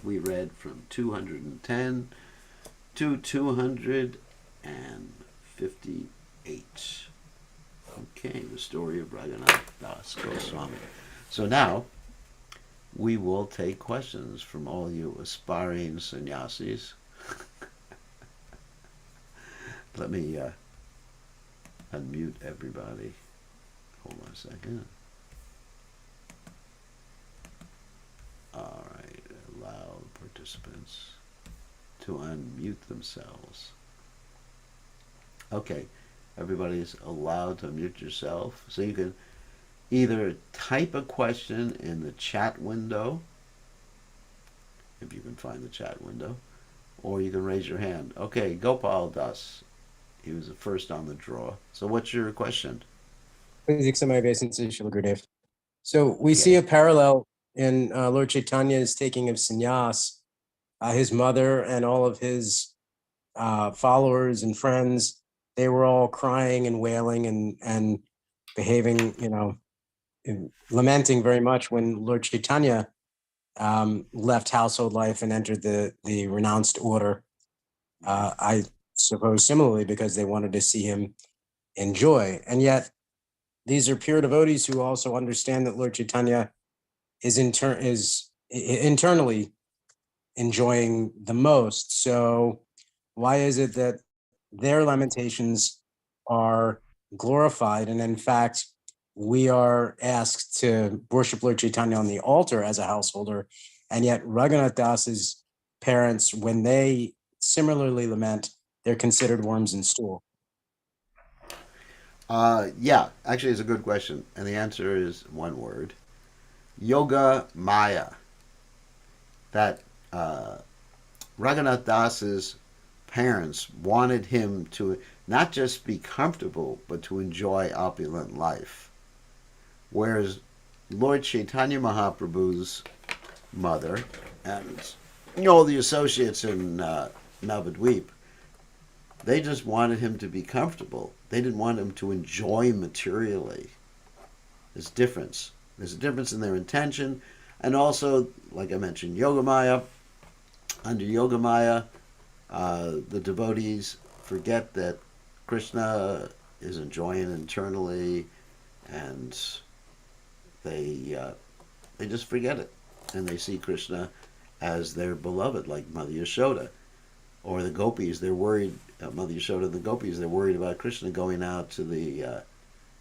we read from 210 to 258. Okay, the story of Raghunath Das Goswami. So now we will take questions from all you aspiring sannyasis. Let me unmute everybody. Hold on a second. All right, allow participants to unmute themselves. Okay, everybody's allowed to unmute yourself. So you can, Either type a question in the chat window, if you can find the chat window, or you can raise your hand. Okay, Gopal Das. He was the first on the draw. So what's your question?
So we see
Okay.
a parallel in Lord Chaitanya's taking of sannyas. His mother and all of his followers and friends, they were all crying and wailing and behaving, lamenting very much when Lord Chaitanya left household life and entered the renounced order. I suppose similarly because they wanted to see him enjoy. And yet these are pure devotees who also understand that Lord Chaitanya is internally enjoying the most. So why is it that their lamentations are glorified, and in fact we are asked to worship Lord Chaitanya on the altar as a householder, and yet Raghunath Das's parents, when they similarly lament, they're considered worms in stool?
Yeah, actually, it's a good question. And the answer is one word: Yoga Maya. That uh, Raghunath Das's parents wanted him to not just be comfortable, but to enjoy opulent life. Whereas Lord Chaitanya Mahaprabhu's mother and all the associates in Navadweep, they just wanted him to be comfortable. They didn't want him to enjoy materially. There's a difference. There's a difference in their intention. And also, like I mentioned, Yogamaya. Under Yogamaya, the devotees forget that Krishna is enjoying internally, and they just forget it, and they see Krishna as their beloved, like Mother Yashoda or the gopis. They're worried. Mother Yashoda and the gopis. They're worried about Krishna going out to the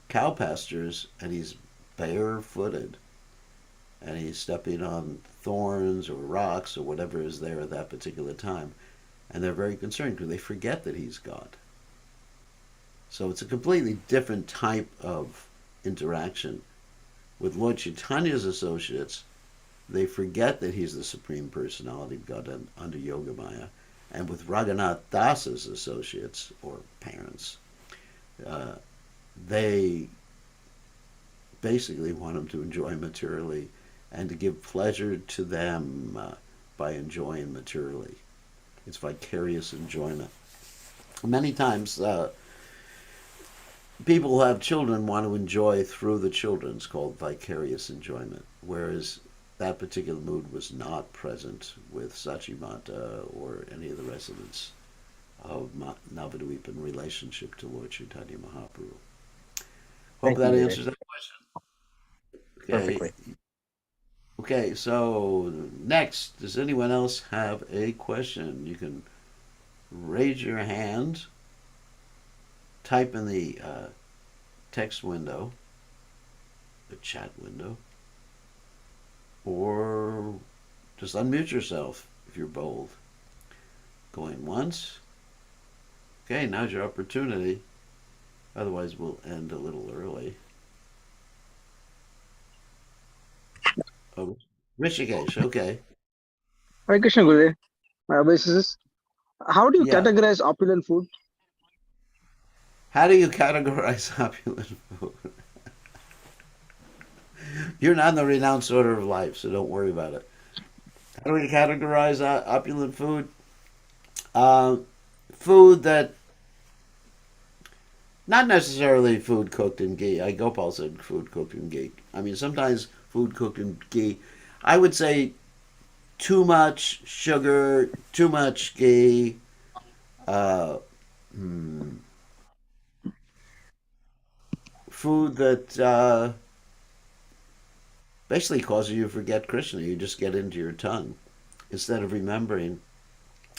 cow pastures, and he's barefooted, and he's stepping on thorns or rocks or whatever is there at that particular time, and they're very concerned because they forget that he's God. So it's a completely different type of interaction. With Lord Chaitanya's associates, they forget that he's the Supreme Personality of God under Yogamaya. And with Raghunath Das's associates, or parents, uh, they basically want him to enjoy materially and to give pleasure to them by enjoying materially. It's vicarious enjoyment. Many times, people who have children want to enjoy through the children. It's called vicarious enjoyment. Whereas that particular mood was not present with Sachimata or any of the residents of Navadvip in relationship to Lord Chaitanya Mahaprabhu. Hope
Thank
that
you.
answers that question. Okay.
Perfectly.
Okay, so next, does anyone else have a question? You can raise your hand, type in the text window, the chat window, or just unmute yourself if you're bold. Going once. Okay, now's your opportunity. Otherwise, we'll end a little early. Oh, Rishikesh, okay.
Hare Krishna Gurudev. My obeisance is, how do you
Yeah.
categorize opulent food?
How do you categorize opulent food? You're not in the renounced order of life, so don't worry about it. How do we categorize opulent food? Uh, Food that, not necessarily food cooked in ghee. I Gopal said food cooked in ghee. I mean, sometimes food cooked in ghee. I would say too much sugar, too much ghee. Uh, hmm, Food that basically causes you to forget Krishna. You just get into your tongue instead of remembering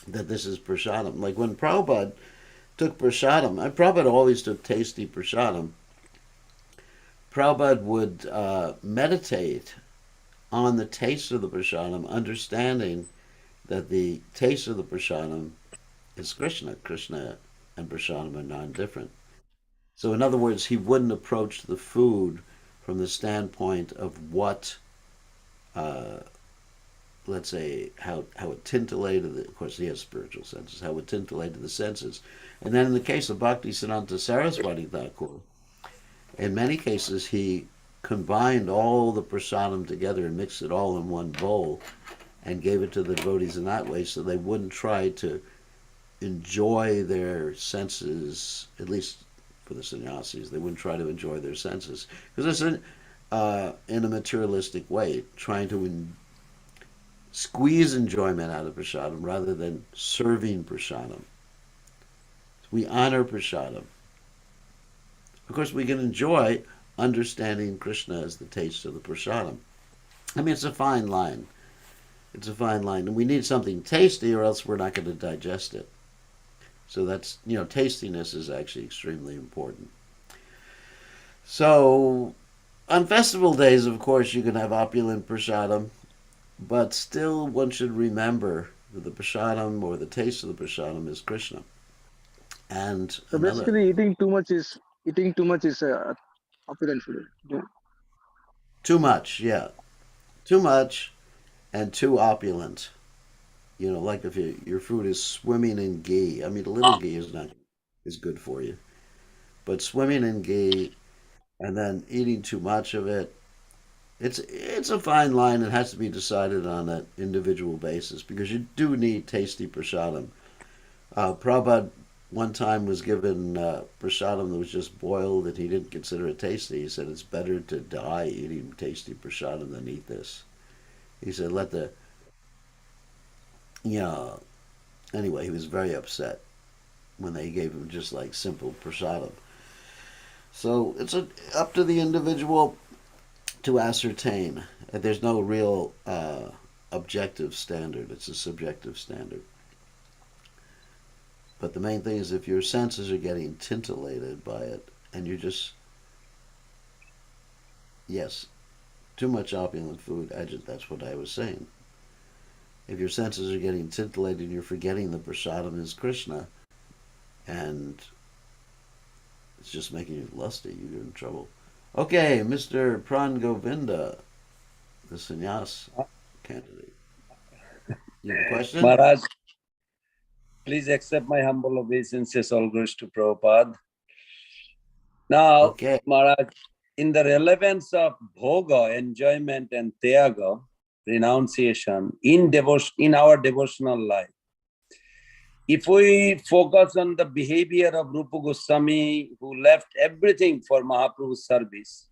that this is prasadam. Like when Prabhupada took prasadam, and Prabhupada always took tasty prasadam. Prabhupada would meditate on the taste of the prasadam, understanding that the taste of the prasadam is Krishna. Krishna and prasadam are non-different. So in other words, he wouldn't approach the food from the standpoint of what, uh, let's say, how it tintillated, of course he has spiritual senses, how it tintillated the senses. And then in the case of Bhakti Siddhanta Saraswati Thakur, in many cases he combined all the prasadam together and mixed it all in one bowl and gave it to the devotees in that way so they wouldn't try to enjoy their senses, at least for the sannyasis, they wouldn't try to enjoy their senses. Because it's in a materialistic way, trying to squeeze enjoyment out of prasadam rather than serving prasadam. We honor prasadam. Of course, we can enjoy understanding Krishna as the taste of the prasadam. I mean, it's a fine line. It's a fine line. And we need something tasty or else we're not going to digest it. So that's, tastiness is actually extremely important. So on festival days, of course, you can have opulent prasadam, but still one should remember that the prasadam or the taste of the prasadam is Krishna. And
So
another,
basically, eating too much is opulent food.
too much, yeah, too much and too opulent. Like if your food is swimming in ghee. I mean, a little ghee is good for you, but swimming in ghee and then eating too much of it, it's a fine line. It has to be decided on an individual basis because you do need tasty prasadam. Prabhupada one time was given prasadam that was just boiled and he didn't consider it tasty. He said it's better to die eating tasty prasadam than eat this. He said let the you know anyway he was very upset when they gave him just like simple prasadam. So it's up to the individual to ascertain. There's no real objective standard. It's a subjective standard. But the main thing is if your senses are getting tintillated by it and you're just, yes, too much opulent food, that's what I was saying. If your senses are getting tintillated and you're forgetting the prasadam is Krishna and it's just making you lusty, you're in trouble. Okay, Mr. Pran Govinda, the sannyas candidate. You have a question?
Maharaj, please accept my humble obeisances, all glories to Prabhupada. Now,
Okay.
Maharaj, in the relevance of bhoga, enjoyment, and tyaga, renunciation, in our devotional life, if we focus on the behavior of Rupa Goswami, who left everything for Mahaprabhu's service,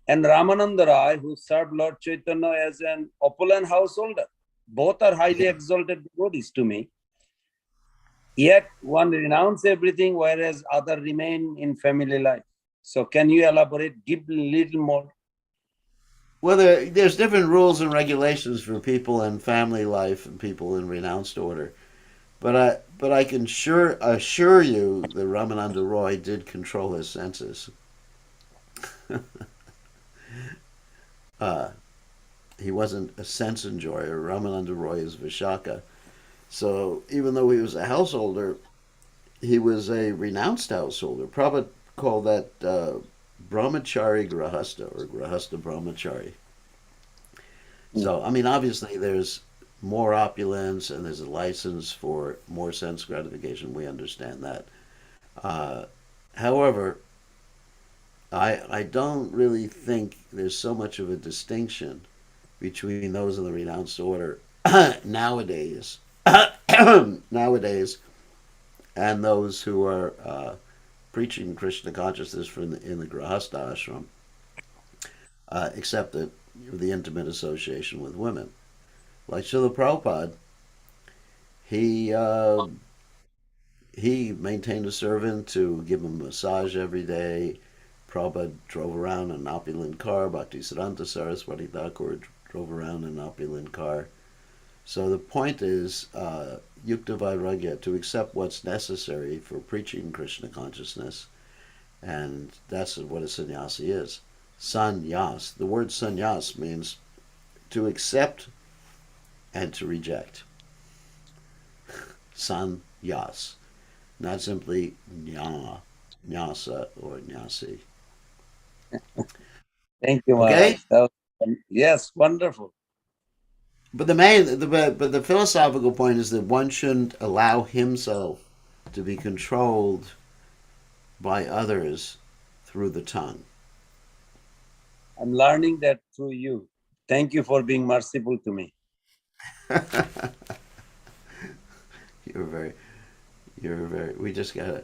and Ramananda Rai, who served Lord Chaitanya as an opulent householder, both are highly exalted devotees to me. Yet one renounce everything, whereas other remain in family life. So can you elaborate, give a little more?
Well, there's different rules and regulations for people in family life and people in renounced order. But I can assure you that Ramananda Roy did control his senses. uh, he wasn't a sense enjoyer. Ramananda Roy is Vishaka. So even though he was a householder, he was a renounced householder. Prabhupada called that brahmachari grahasta or grahasta brahmachari. So, I mean, obviously there's more opulence and there's a license for more sense gratification. We understand that. Uh, However, I don't really think there's so much of a distinction between those in the renounced order nowadays, nowadays, and those who are preaching Krishna consciousness in the Grahastha ashram, except that the intimate association with women. Like Srila Prabhupada, he he maintained a servant to give him a massage every day. Prabhupada drove around in an opulent car. Bhaktisiddhanta Saraswati Thakur drove around in an opulent car. So the point is, yukta vairagya, to accept what's necessary for preaching Krishna consciousness, and that's what a sannyasi is. Sannyas. The word sannyas means to accept and to reject. Sannyas, not simply nyasa or nyasi.
Thank you,
Okay?
Maharaj. Yes, wonderful.
But the philosophical point is that one shouldn't allow himself to be controlled by others through the tongue.
I'm learning that through you. Thank you for being merciful to me.
You're very, we just gotta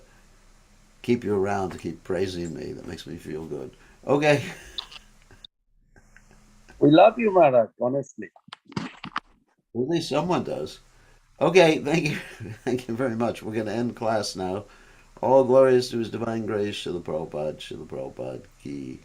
keep you around to keep praising me. That makes me feel good. Okay.
We love you, Maharaj, honestly.
At least someone does. Okay, thank you. Thank you very much. We're going to end class now. All glories to His Divine Grace, Srila Prabhupada, Srila Prabhupada Ki